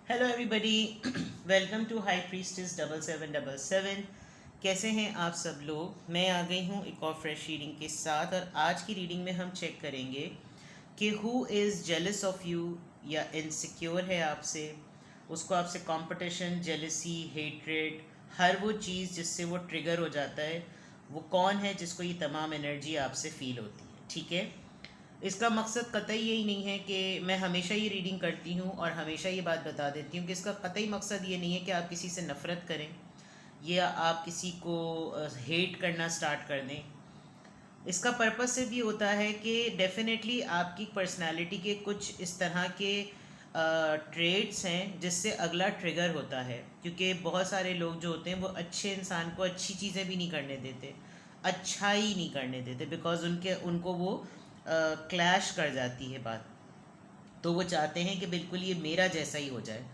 Hello everybody, welcome to high priestess 7777। कैसे हैं आप सब लोग। मैं आ गई हूँ एक और फ्रेश रीडिंग के साथ, और आज की रीडिंग में हम चेक करेंगे कि who is jealous of you या इनसिक्योर है आपसे। उसको आपसे कंपटीशन, जेलसी, हेट्रेड, हर वो चीज़ जिससे वो ट्रिगर हो जाता है, वो कौन है जिसको ये तमाम एनर्जी आपसे फील होती है। ठीक है, इसका मकसद कतई यही नहीं है कि मैं हमेशा ये रीडिंग करती हूँ और हमेशा ये बात बता देती हूँ कि इसका कतई मकसद ये नहीं है कि आप किसी से नफ़रत करें या आप किसी को हेट करना स्टार्ट कर दें। इसका पर्पस सिर्फ ये होता है कि डेफिनेटली आपकी पर्सनालिटी के कुछ इस तरह के ट्रेड्स हैं जिससे अगला ट्रिगर होता है, क्योंकि बहुत सारे लोग जो होते हैं वो अच्छे इंसान को अच्छी चीज़ें भी नहीं करने देते, अच्छा ही नहीं करने देते, बिकॉज उनको वो क्लैश कर जाती है बात। तो वो चाहते हैं कि बिल्कुल ये मेरा जैसा ही हो जाए।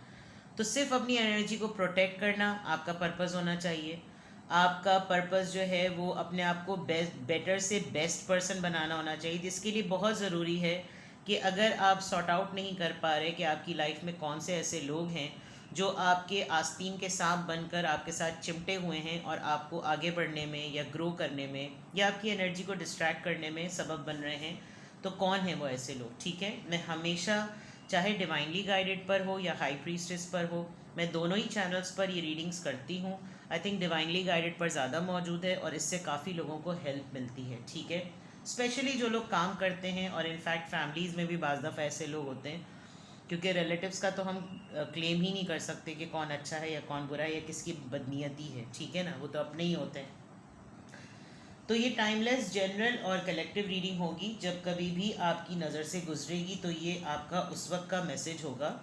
तो सिर्फ अपनी एनर्जी को प्रोटेक्ट करना आपका पर्पस होना चाहिए। आपका पर्पस जो है वो अपने आप को बेटर से बेस्ट पर्सन बनाना होना चाहिए, जिसके लिए बहुत ज़रूरी है कि अगर आप सॉर्ट आउट नहीं कर पा रहे कि आपकी लाइफ में कौन से ऐसे लोग हैं जो आपके आस्तीन के सांप बनकर आपके साथ चिमटे हुए हैं और आपको आगे बढ़ने में या ग्रो करने में या आपकी एनर्जी को डिस्ट्रैक्ट करने में सबब बन रहे हैं, तो कौन है वो ऐसे लोग। ठीक है, मैं हमेशा, चाहे डिवाइनली गाइडेड पर हो या हाई प्रीस्टेस पर हो, मैं दोनों ही चैनल्स पर ये रीडिंग्स करती हूँ। आई थिंक डिवाइनली गाइडेड पर ज़्यादा मौजूद है और इससे काफ़ी लोगों को हेल्प मिलती है। ठीक है, स्पेशली जो लोग काम करते हैं, और इनफैक्ट फैमिलीज़ में भी बाज़ दफ़ा ऐसे लोग होते हैं, क्योंकि रिलेटिव्स का तो हम क्लेम ही नहीं कर सकते कि कौन अच्छा है या कौन बुरा है या किसकी बदनीयती है। ठीक है ना, वो तो अपने ही होते हैं। तो ये टाइमलेस, जनरल और कलेक्टिव रीडिंग होगी। जब कभी भी आपकी नज़र से गुजरेगी तो ये आपका उस वक्त का मैसेज होगा।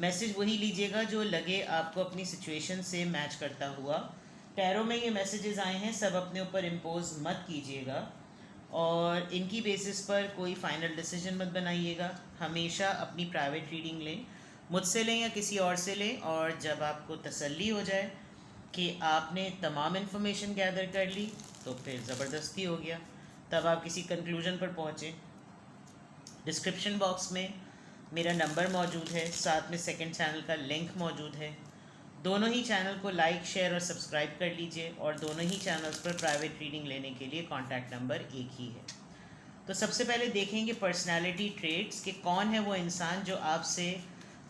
मैसेज वही लीजिएगा जो लगे आपको अपनी सिचुएशन से मैच करता हुआ। टैरो में ये मैसेजेस आए हैं, सब अपने ऊपर इम्पोज मत कीजिएगा और इनकी बेसिस पर कोई फाइनल डिसीजन मत बनाइएगा। हमेशा अपनी प्राइवेट रीडिंग लें, मुझसे लें या किसी और से लें, और जब आपको तसल्ली हो जाए कि आपने तमाम इन्फॉर्मेशन गैदर कर ली तो फिर ज़बरदस्ती हो गया, तब आप किसी कंक्लूजन पर पहुँचें। डिस्क्रिप्शन बॉक्स में मेरा नंबर मौजूद है, साथ में सेकंड चैनल का लिंक मौजूद है। दोनों ही चैनल को लाइक, शेयर और सब्सक्राइब कर लीजिए, और दोनों ही चैनल्स पर प्राइवेट रीडिंग लेने के लिए कॉन्टैक्ट नंबर एक ही है। तो सबसे पहले देखेंगे पर्सनैलिटी ट्रेड्स कि कौन है वो इंसान जो आपसे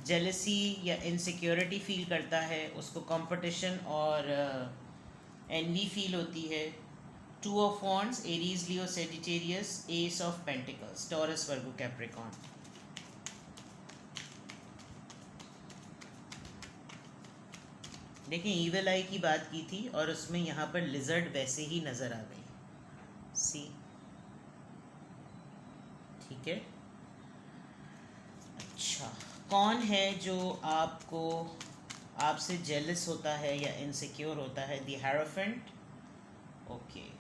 जेलसी या इनसिक्योरिटी फील करता है, उसको कंपटीशन और एनवी फील होती है। Two of wands, Aries, Leo, Sagittarius, S of pentacles, taurus, Virgo, Capricorn. देखिए, ईविल आई की बात की थी और उसमें यहाँ पर लिजर्ड वैसे ही नज़र आ गई। सी, ठीक है। अच्छा, कौन है जो आपको, आपसे जेलस होता है या इनसिक्योर होता है? The hierophant. Okay,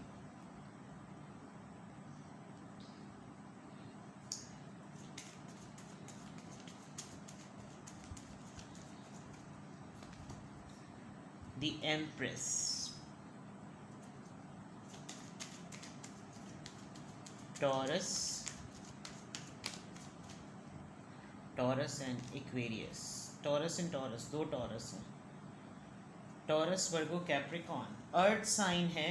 the empress, taurus, taurus and Aquarius. Taurus and taurus, दो टॉरस हैं। टॉरस, वर्गो, कैप्रिकॉन अर्थ साइन है।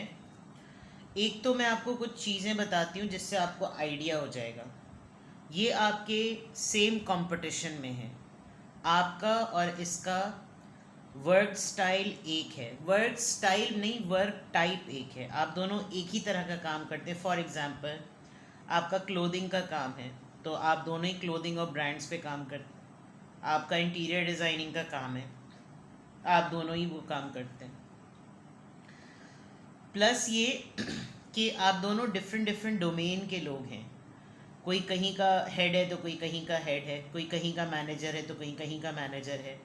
एक तो मैं आपको कुछ चीज़ें बताती हूँ जिससे आपको आइडिया हो जाएगा। ये आपके सेम कंपटीशन में है, आपका और इसका वर्क स्टाइल एक है। वर्क स्टाइल नहीं, वर्क टाइप एक है। आप दोनों एक ही तरह का काम करते हैं। फॉर एग्जांपल, आपका क्लोथिंग का काम है तो आप दोनों ही क्लोथिंग और ब्रांड्स पे काम करते हैं। आपका इंटीरियर डिज़ाइनिंग का काम है, आप दोनों ही वो काम करते हैं। प्लस ये कि आप दोनों डिफरेंट डिफरेंट डोमेन के लोग हैं। कोई कहीं का हेड है तो कोई कहीं का हेड है, कोई कहीं का मैनेजर है तो कोई कहीं का मैनेजर है।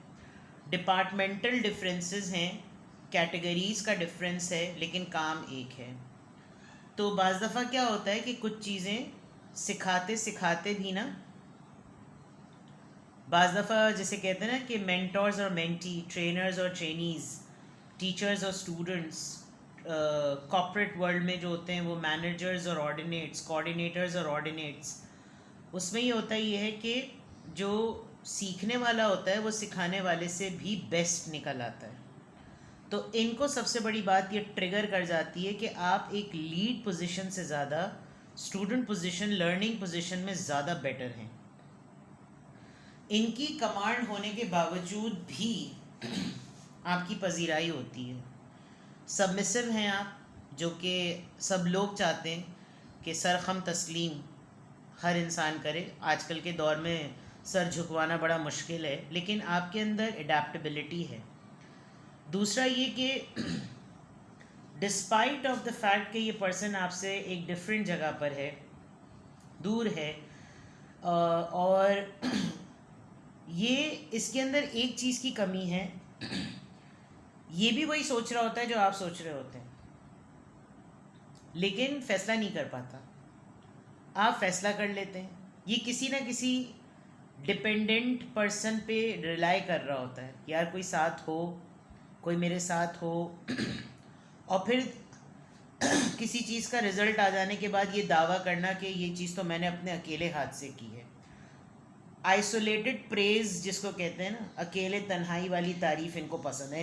डिपार्टमेंटल डिफरेंसेस हैं, कैटेगरीज का डिफरेंस है, लेकिन काम एक है। तो बाज़ दफ़ा क्या होता है कि कुछ चीज़ें सिखाते सिखाते भी ना, बाज़ दफ़ा जैसे कहते हैं ना कि मेंटोर्स और मेंटी, ट्रेनर्स और ट्रेनीज़, टीचर्स और स्टूडेंट्स, कॉर्पोरेट वर्ल्ड में जो होते हैं वो मैनेजर्स और ऑर्डिनेट्स, कोऑर्डिनेटर्स और ऑर्डिनेट्स, उसमें ये होता ही है कि जो सीखने वाला होता है वो सिखाने वाले से भी बेस्ट निकल आता है। तो इनको सबसे बड़ी बात ये ट्रिगर कर जाती है कि आप एक लीड पोजीशन से ज़्यादा स्टूडेंट पोजीशन, लर्निंग पोजीशन में ज़्यादा बेटर हैं। इनकी कमांड होने के बावजूद भी आपकी पजीराई होती है। सबमिसिव हैं आप, जो कि सब लोग चाहते हैं कि सरखम तस्लीम हर इंसान करे। आजकल के दौर में सर झुकवाना बड़ा मुश्किल है, लेकिन आपके अंदर एडेप्टेबिलिटी है। दूसरा ये कि डिस्पाइट ऑफ द फैक्ट कि ये पर्सन आपसे एक डिफरेंट जगह पर है, दूर है, और ये इसके अंदर एक चीज़ की कमी है, ये भी वही सोच रहा होता है जो आप सोच रहे होते हैं, लेकिन फैसला नहीं कर पाता। आप फैसला कर लेते हैं। ये किसी ना किसी डिपेंडेंट पर्सन पे रिलाई कर रहा होता है, यार कोई साथ हो, कोई मेरे साथ हो, और फिर किसी चीज़ का रिजल्ट आ जाने के बाद ये दावा करना कि ये चीज़ तो मैंने अपने अकेले हाथ से की है। आइसोलेटेड प्रेज जिसको कहते हैं ना, अकेले तन्हाई वाली तारीफ़ इनको पसंद है।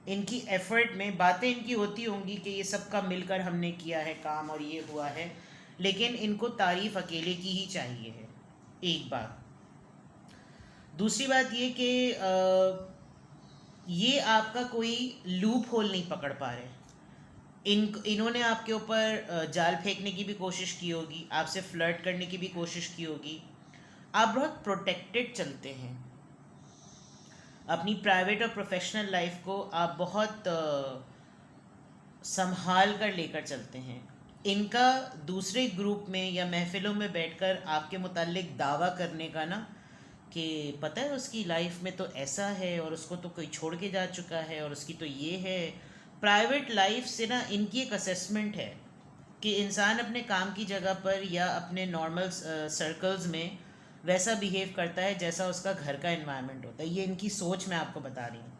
इनकी एफर्ट में बातें इनकी होती होंगी कि ये सबका मिलकर हमने किया है काम और ये हुआ है, लेकिन इनको तारीफ़ अकेले की ही चाहिए है। एक बात। दूसरी बात ये कि ये आपका कोई लूप होल नहीं पकड़ पा रहे। इन्होंने आपके ऊपर जाल फेंकने की भी कोशिश की होगी, आपसे फ्लर्ट करने की भी कोशिश की होगी। आप बहुत प्रोटेक्टेड चलते हैं। अपनी प्राइवेट और प्रोफेशनल लाइफ को आप बहुत संभाल कर लेकर चलते हैं। इनका दूसरे ग्रुप में या महफिलों में बैठकर आपके मुताल्लिक दावा करने का ना, कि पता है उसकी लाइफ में तो ऐसा है और उसको तो कोई छोड़ के जा चुका है और उसकी तो ये है। प्राइवेट लाइफ से ना इनकी एक असेसमेंट है कि इंसान अपने काम की जगह पर या अपने नॉर्मल सर्कल्स में वैसा बिहेव करता है जैसा उसका घर का एनवायरनमेंट होता है। ये इनकी सोच मैं आपको बता रही हूँ,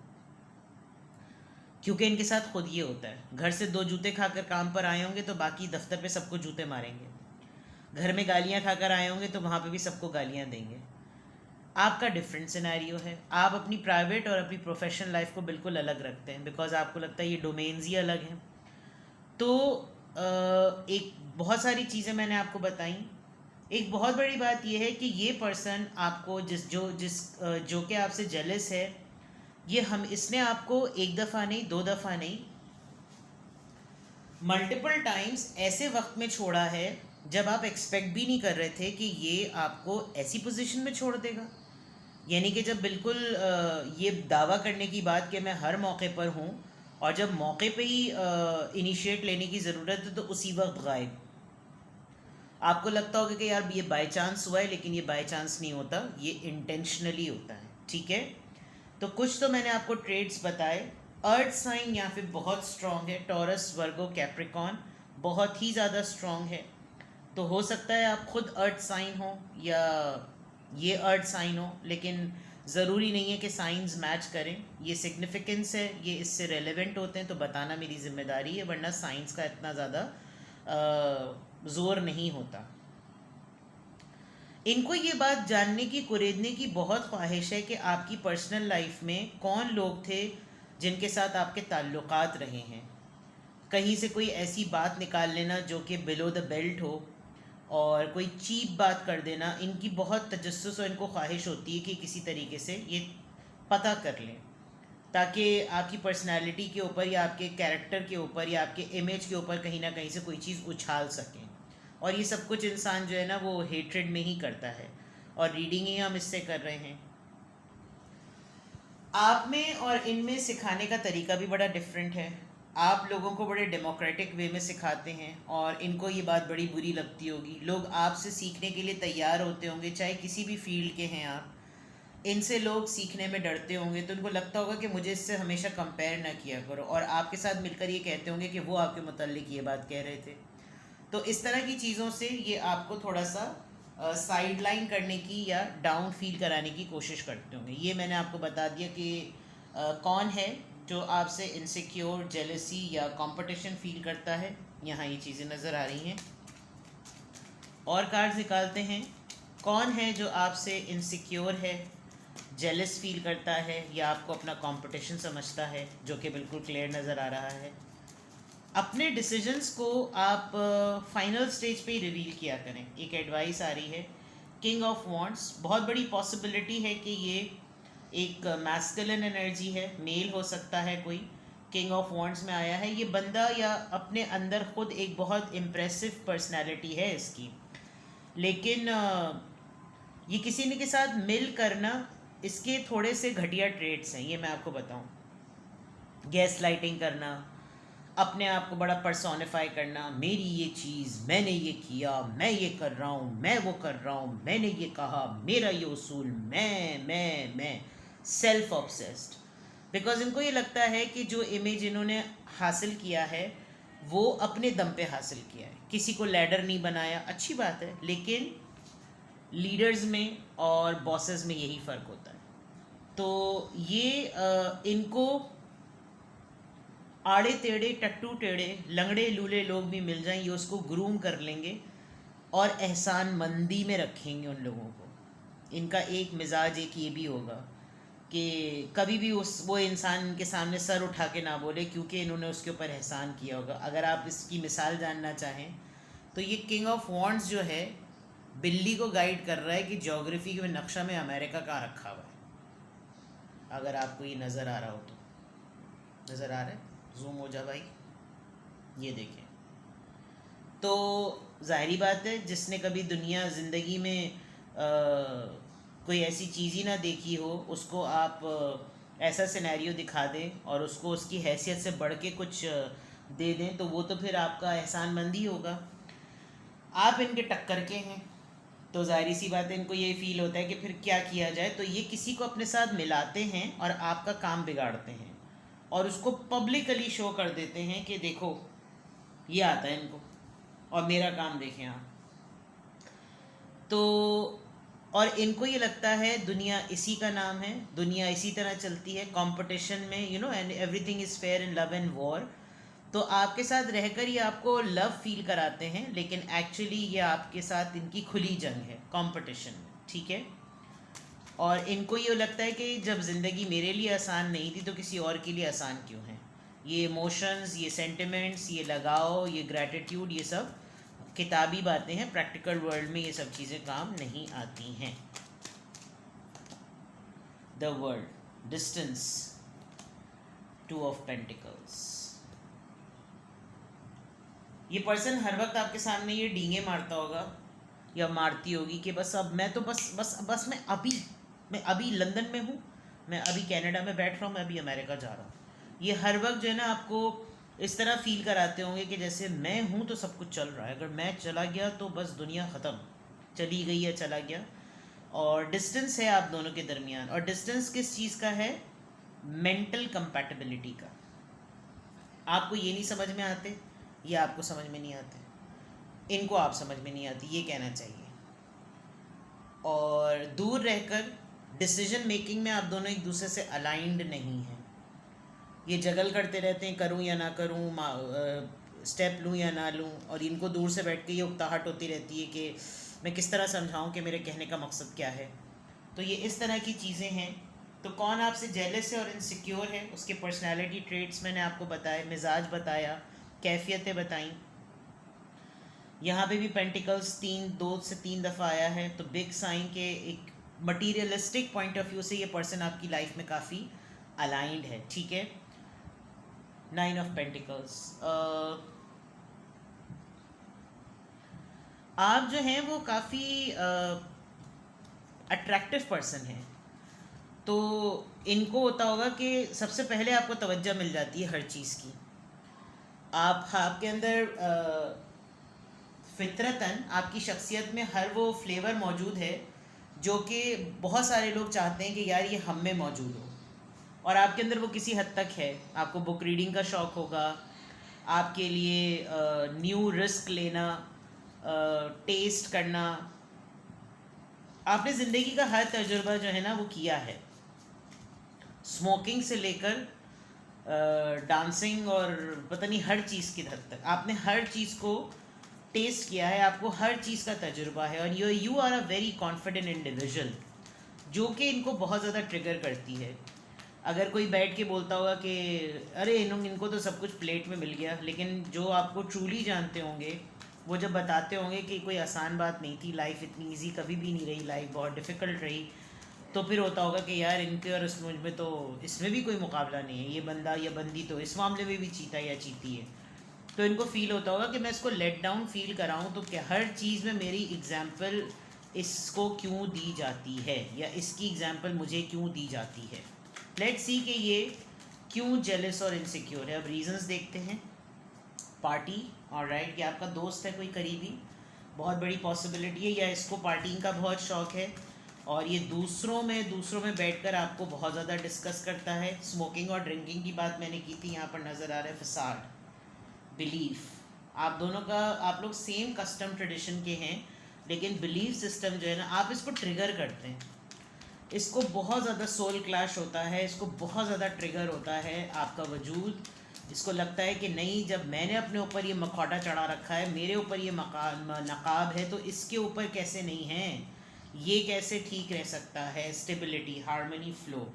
क्योंकि इनके साथ खुद ये होता है। घर से 2 जूते खाकर काम पर आए होंगे तो बाकी दफ्तर पे सबको जूते मारेंगे। घर में गालियाँ खाकर आए होंगे तो वहाँ पे भी सबको गालियाँ देंगे। आपका डिफरेंट सिनेरियो है। आप अपनी प्राइवेट और अपनी प्रोफेशनल लाइफ को बिल्कुल अलग रखते हैं, बिकॉज आपको लगता है ये डोमेन्स ही अलग हैं। तो एक बहुत सारी चीज़ें मैंने आपको बताई। एक बहुत बड़ी बात यह है कि ये पर्सन आपको जो कि आपसे जेलस है, ये इसने आपको एक दफ़ा नहीं, 2 दफ़ा नहीं, मल्टीपल टाइम्स ऐसे वक्त में छोड़ा है जब आप एक्सपेक्ट भी नहीं कर रहे थे कि ये आपको ऐसी पोजीशन में छोड़ देगा। यानी कि जब बिल्कुल ये दावा करने की बात कि मैं हर मौके पर हूँ, और जब मौके पे ही इनिशिएट लेने की ज़रूरत है तो उसी वक्त गायब। आपको लगता होगा कि यार ये बाय चांस हुआ है, लेकिन ये बाय चांस नहीं होता, ये इंटेंशनली होता है। ठीक है, तो कुछ तो मैंने आपको ट्रेड्स बताए। अर्थ साइन यहाँ पे बहुत स्ट्रॉन्ग है, टॉरस, वर्गो, कैप्रिकॉन बहुत ही ज़्यादा स्ट्रॉन्ग है। तो हो सकता है आप खुद अर्थ साइन हो या ये अर्थ साइन हो, लेकिन ज़रूरी नहीं है कि साइंस मैच करें। ये सिग्निफिकेंस है, ये इससे रेलेवेंट होते हैं तो बताना मेरी ज़िम्मेदारी है, वरना साइंस का इतना ज़्यादा ज़ोर नहीं होता। इनको ये बात जानने की, कुरेदने की बहुत ख्वाहिश है कि आपकी पर्सनल लाइफ में कौन लोग थे जिनके साथ आपके ताल्लुकात रहे हैं। कहीं से कोई ऐसी बात निकाल लेना जो कि बिलो द बेल्ट हो, और कोई चीप बात कर देना। इनकी बहुत तजस्सुस और इनको ख्वाहिश होती है कि किसी तरीके से ये पता कर लें, ताकि आपकी पर्सनालिटी के ऊपर या आपके कैरेक्टर के ऊपर या आपके इमेज के ऊपर कहीं ना कहीं से कोई चीज़ उछाल सकें। और ये सब कुछ इंसान जो है ना वो हेट्रेड में ही करता है, और रीडिंग ही हम इससे कर रहे हैं। आप में और इनमें सिखाने का तरीका भी बड़ा डिफरेंट है। आप लोगों को बड़े डेमोक्रेटिक वे में सिखाते हैं, और इनको ये बात बड़ी बुरी लगती होगी। लोग आपसे सीखने के लिए तैयार होते होंगे, चाहे किसी भी फील्ड के हैं आप। इनसे लोग सीखने में डरते होंगे, तो उनको लगता होगा कि मुझे इससे हमेशा कंपेयर ना किया करो, और आपके साथ मिलकर ये कहते होंगे कि वो आपके मुताल्लिक ये बात कह रहे थे। तो इस तरह की चीज़ों से ये आपको थोड़ा सा साइड लाइन करने की या डाउन फील कराने की कोशिश करते होंगे। ये मैंने आपको बता दिया कि कौन है जो आपसे इनसिक्योर, जेलसी या कंपटीशन फील करता है। यहाँ ये चीज़ें नज़र आ रही हैं। और कार्ड्स निकालते हैं। कौन है जो आपसे इनसिक्योर है, जेलस फील करता है या आपको अपना कंपटीशन समझता है, जो कि बिल्कुल क्लियर नज़र आ रहा है। अपने डिसीजंस को आप फाइनल स्टेज पे ही रिवील किया करें। एक एडवाइस आ रही है, किंग ऑफ वॉन्ट्स, बहुत बड़ी पॉसिबिलिटी है कि ये एक मैस्कुलिन एनर्जी है, मेल हो सकता है कोई, किंग ऑफ वॉन्ट्स में आया है। ये बंदा या अपने अंदर खुद एक बहुत इम्प्रेसिव पर्सनैलिटी है इसकी, लेकिन ये किसी ने के साथ मिल करना, इसके थोड़े से घटिया ट्रेड्स हैं, ये मैं आपको बताऊं। गैस लाइटिंग करना, अपने आप को बड़ा पर्सोनिफाई करना, मेरी ये चीज़, मैंने ये किया, मैं ये कर रहा हूँ, मैं वो कर रहा हूँ, मैंने ये कहा, मेरा ये उसूल, मैं सेल्फ ऑब्सेस्ड। बिकॉज इनको ये लगता है कि जो इमेज इन्होंने हासिल किया है वो अपने दम पे हासिल किया है, किसी को लैडर नहीं बनाया। अच्छी बात है, लेकिन लीडर्स में और बॉसेस में यही फ़र्क होता है। तो ये इनको आड़े टेढ़े, टट्टू टेढ़े, लंगड़े लूले लोग भी मिल जाएं, ये उसको ग्रूम कर लेंगे और एहसान मंदी में रखेंगे उन लोगों को। इनका एक मिजाज एक ये भी होगा कि कभी भी वो इंसान के सामने सर उठा के ना बोले, क्योंकि इन्होंने उसके ऊपर एहसान किया होगा। अगर आप इसकी मिसाल जानना चाहें तो ये किंग ऑफ वॉन्ड्स जो है, बिल्ली को गाइड कर रहा है कि ज्योग्राफी के नक्शा में अमेरिका कहाँ रखा हुआ है। अगर आपको ये नज़र आ रहा हो तो नज़र आ रहा है, जूम हो जा भाई, ये देखें। तो जाहिरी बात है, जिसने कभी दुनिया ज़िंदगी में कोई ऐसी चीज़ ही ना देखी हो, उसको आप ऐसा सिनेरियो दिखा दें और उसको उसकी हैसियत से बढ़ के कुछ दे दें, तो वो तो फिर आपका एहसान मंदी होगा। आप इनके टक्कर के हैं, तो जाहिर सी बात है इनको ये फील होता है कि फिर क्या किया जाए, तो ये किसी को अपने साथ मिलाते हैं और आपका काम बिगाड़ते हैं और उसको पब्लिकली शो कर देते हैं कि देखो ये आता है इनको और मेरा काम देखें आप। तो और इनको ये लगता है दुनिया इसी का नाम है, दुनिया इसी तरह चलती है कंपटीशन में, you know, and everything is fair in love and war. तो आपके साथ रहकर ये आपको लव फील कराते हैं, लेकिन एक्चुअली ये आपके साथ इनकी खुली जंग है कंपटीशन में, ठीक है। और इनको ये लगता है कि जब ज़िंदगी मेरे लिए आसान नहीं थी तो किसी और के लिए आसान क्यों है। ये इमोशंस, ये सेंटिमेंट्स, ये लगाव, ये ग्रैटिट्यूड, ये सब किताबी बातें हैं, प्रैक्टिकल वर्ल्ड में ये सब चीज़ें काम नहीं आती हैं। The world, distance, two of pentacles. ये पर्सन हर वक्त आपके सामने ये डींगे मारता होगा या मारती होगी कि बस अब मैं तो बस मैं अभी लंदन में हूँ, मैं अभी कनाडा में बैठ रहा हूँ, मैं अभी अमेरिका जा रहा हूँ। ये हर वक्त जो है ना आपको इस तरह फील कराते होंगे कि जैसे मैं हूँ तो सब कुछ चल रहा है, अगर मैं चला गया तो बस दुनिया ख़त्म, चली गई या चला गया। और डिस्टेंस है आप दोनों के दरमियान, और डिस्टेंस किस चीज़ का है? मेंटल कंपैटिबिलिटी का। आपको ये नहीं समझ में आते, ये आपको समझ में नहीं आते, इनको आप समझ में नहीं आती, ये कहना चाहिए। और दूर रहकर डिसीजन मेकिंग में आप दोनों एक दूसरे से अलाइंड नहीं हैं। ये जगल करते रहते हैं, करूं या ना करूं, स्टेप लूं या ना लूं, और इनको दूर से बैठ के ये उकताहट होती रहती है कि मैं किस तरह समझाऊं कि मेरे कहने का मकसद क्या है। तो ये इस तरह की चीज़ें हैं। तो कौन आपसे जेलस है और इनसिक्योर है, उसके पर्सनालिटी ट्रेट्स मैंने आपको बताए, मिजाज बताया, कैफियतें बताई। यहाँ पे भी पेंटिकल्स 2 से 3 दफ़ा आया है, तो बिग साइन के एक मटीरियलिस्टिक पॉइंट ऑफ व्यू से ये पर्सन आपकी लाइफ में काफ़ी अलाइंड है, ठीक है। 9 ऑफ पेंटिकल्स, आप जो हैं वो काफ़ी अट्रैक्टिव पर्सन हैं। तो इनको होता होगा कि सबसे पहले आपको तवज्जो मिल जाती है हर चीज़ की। आपके अंदर फितरतन आपकी शख्सियत में हर वो फ्लेवर मौजूद है जो कि बहुत सारे लोग चाहते हैं कि यार ये हम में मौजूद हो, और आपके अंदर वो किसी हद तक है। आपको बुक रीडिंग का शौक़ होगा, आपके लिए न्यू रिस्क लेना, टेस्ट करना, आपने ज़िंदगी का हर तजुर्बा जो है ना वो किया है, स्मोकिंग से लेकर डांसिंग और पता नहीं हर चीज़ की हद तक आपने हर चीज़ को टेस्ट किया है, आपको हर चीज़ का तजुर्बा है, और you are a very confident individual, जो कि इनको बहुत ज़्यादा ट्रिगर करती है। अगर कोई बैठ के बोलता होगा कि अरे इनको तो सब कुछ प्लेट में मिल गया, लेकिन जो आपको ट्रूली जानते होंगे वो जब बताते होंगे कि कोई आसान बात नहीं थी, लाइफ इतनी इजी कभी भी नहीं रही, लाइफ बहुत डिफ़िकल्ट रही, तो फिर होता होगा कि यार इनके और मुझ में तो इसमें भी कोई मुकाबला नहीं है, ये बंदा या बंदी तो इस मामले में भी चीता या चीती है। तो इनको फील होता होगा कि मैं इसको लेट डाउन फील कराऊँ, तो क्या हर चीज़ में मेरी एग्जाम्पल इसको क्यों दी जाती है, या इसकी एग्जाम्पल मुझे क्यों दी जाती है। लेट्स सी कि ये क्यों जेलस और इनसिक्योर है। अब रीजंस देखते हैं। पार्टी, ऑलराइट, कि आपका दोस्त है कोई करीबी, बहुत बड़ी पॉसिबिलिटी है, या इसको पार्टिंग का बहुत शौक है, और ये दूसरों में बैठकर आपको बहुत ज़्यादा डिस्कस करता है। स्मोकिंग और ड्रिंकिंग की बात मैंने की थी, यहाँ पर नज़र आ रहा है फसाड, बिलीफ। आप लोग सेम कस्टम ट्रेडिशन के हैं, लेकिन बिलीफ सिस्टम जो है ना, आप इसको ट्रिगर करते हैं, इसको बहुत ज़्यादा सोल क्लैश होता है, इसको बहुत ज़्यादा ट्रिगर होता है आपका वजूद। इसको लगता है कि नहीं, जब मैंने अपने ऊपर ये मखौटा चढ़ा रखा है, मेरे ऊपर ये नकाब है, तो इसके ऊपर कैसे नहीं है, ये कैसे ठीक रह सकता है। Stability, harmony, flow.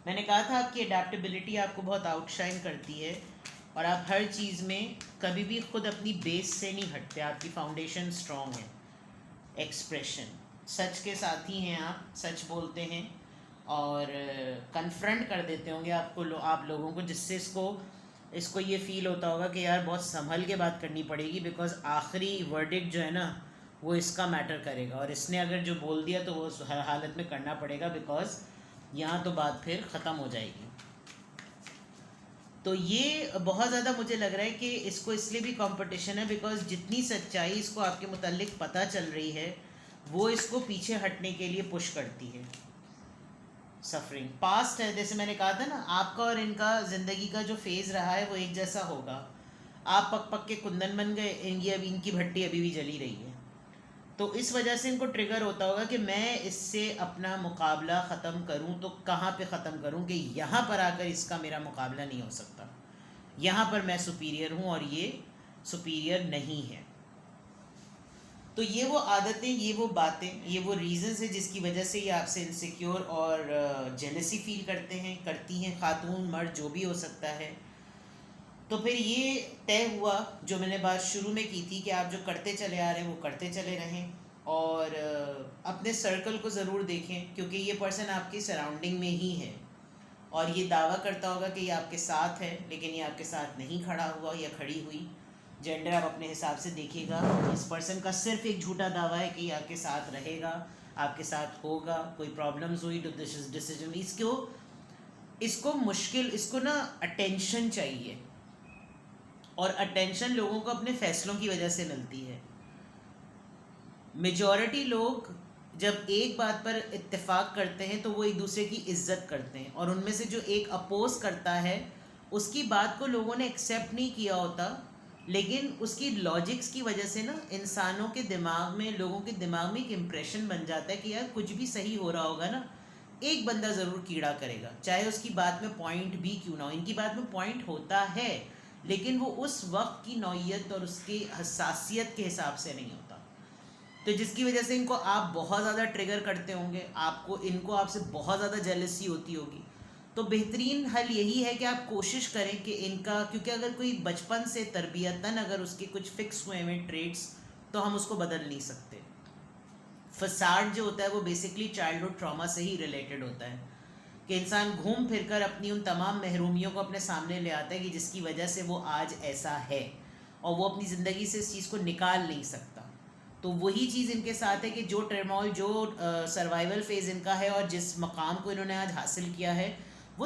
मैंने कहा था आपकी अडेप्टेबिलिटी आपको बहुत आउटशाइन करती है, और आप हर चीज़ में कभी भी खुद अपनी बेस से नहीं हटते, आपकी फाउंडेशन स्ट्रॉन्ग है। एक्सप्रेशन, सच के साथी हैं आप, सच बोलते हैं और कन्फ्रंट कर देते होंगे आप लोगों को, जिससे इसको ये फील होता होगा कि यार बहुत संभल के बात करनी पड़ेगी, बिकॉज आखिरी वर्डिक्ट जो है ना वो इसका मैटर करेगा, और इसने अगर जो बोल दिया तो वो हर हालत में करना पड़ेगा, बिकॉज यहाँ तो बात फिर ख़त्म हो जाएगी। तो ये बहुत ज़्यादा मुझे लग रहा है कि इसको इसलिए भी कंपटीशन है, बिकॉज जितनी सच्चाई इसको आपके मुतालिक पता चल रही है, वो इसको पीछे हटने के लिए पुश करती है। सफरिंग पास्ट है, जैसे मैंने कहा था ना, आपका और इनका ज़िंदगी का जो फेज़ रहा है वो एक जैसा होगा। आप पक पक के कुंदन बन गए, इनकी भट्टी अभी भी जली रही है, तो इस वजह से इनको ट्रिगर होता होगा कि मैं इससे अपना मुकाबला ख़त्म करूं, तो कहाँ पे ख़त्म करूं कि यहाँ पर आकर इसका मेरा मुकाबला नहीं हो सकता, यहाँ पर मैं सुपीरियर हूँ और ये सुपीरियर नहीं है। तो ये वो आदतें, ये वो बातें, ये वो रीज़न्स है जिसकी वजह से ये आपसे इनसिक्योर और जेलसी फील करती हैं, खातून मर्द जो भी हो सकता है। तो फिर ये तय हुआ, जो मैंने बात शुरू में की थी, कि आप जो करते चले आ रहे हैं वो करते चले रहें, और अपने सर्कल को ज़रूर देखें, क्योंकि ये पर्सन आपकी सराउंडिंग में ही है, और ये दावा करता होगा कि ये आपके साथ है, लेकिन ये आपके साथ नहीं खड़ा हुआ या खड़ी हुई। जेंडर आप अपने हिसाब से देखिएगा, इस पर्सन का सिर्फ एक झूठा दावा है कि ये आपके साथ रहेगा, आपके साथ होगा, कोई प्रॉब्लम्स हुई तो दिस इज डिसीजन। इसको मुश्किल, इसको ना अटेंशन चाहिए, और अटेंशन लोगों को अपने फैसलों की वजह से मिलती है। मेजॉरिटी लोग जब एक बात पर इत्तेफाक करते हैं तो वो एक दूसरे की इज्जत करते हैं, और उनमें से जो एक अपोज करता है उसकी बात को लोगों ने एक्सेप्ट नहीं किया होता, लेकिन उसकी लॉजिक्स की वजह से ना इंसानों के दिमाग में, लोगों के दिमाग में एक इम्प्रेशन बन जाता है कि यार कुछ भी सही हो रहा होगा ना, एक बंदा ज़रूर कीड़ा करेगा, चाहे उसकी बात में पॉइंट भी क्यों ना हो। इनकी बात में पॉइंट होता है, लेकिन वो उस वक्त की नौइयत और उसकी हसासियत के हिसाब से नहीं होता, तो जिसकी वजह से इनको आप बहुत ज़्यादा ट्रिगर करते होंगे, इनको आपसे बहुत ज़्यादा जेलसी होती होगी। तो बेहतरीन हल यही है कि आप कोशिश करें कि इनका, क्योंकि अगर कोई बचपन से तरबियतन अगर उसके कुछ फिक्स हुए हैं ट्रेड्स, तो हम उसको बदल नहीं सकते। फसाड जो होता है वो बेसिकली चाइल्डहुड ट्रॉमा से ही रिलेटेड होता है, कि इंसान घूम फिर कर अपनी उन तमाम महरूमियों को अपने सामने ले आता है कि जिसकी वजह से वो आज ऐसा है, और वो अपनी ज़िंदगी से इस चीज़ को निकाल नहीं सकता। तो वही चीज़ इनके साथ है कि जो टर्मोल, जो सर्वाइवल फेज़ इनका है, और जिस मकाम को इन्होंने आज हासिल किया है वो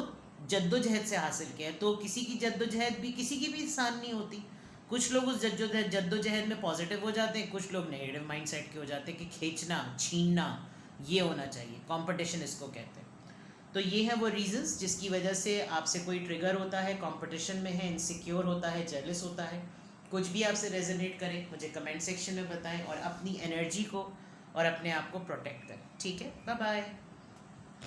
जद्दोजहद से हासिल किया है। तो किसी की जद्दोजहद भी किसी की भी आसान नहीं होती। कुछ लोग उस जद्दोजहद में पॉजिटिव हो जाते हैं, कुछ लोग नेगेटिव माइंडसेट के हो जाते हैं कि खींचना, छीनना, ये होना चाहिए, कंपटीशन इसको कहते हैं। तो ये है वो रीज़न्स जिसकी वजह से आपसे कोई ट्रिगर होता है, कंपटीशन में है, इनसिक्योर होता है, जेलस होता है। कुछ भी आपसे रेजोनेट करे मुझे कमेंट सेक्शन में बताएं, और अपनी एनर्जी को और अपने आप को प्रोटेक्ट करें। ठीक है, बाय बाय।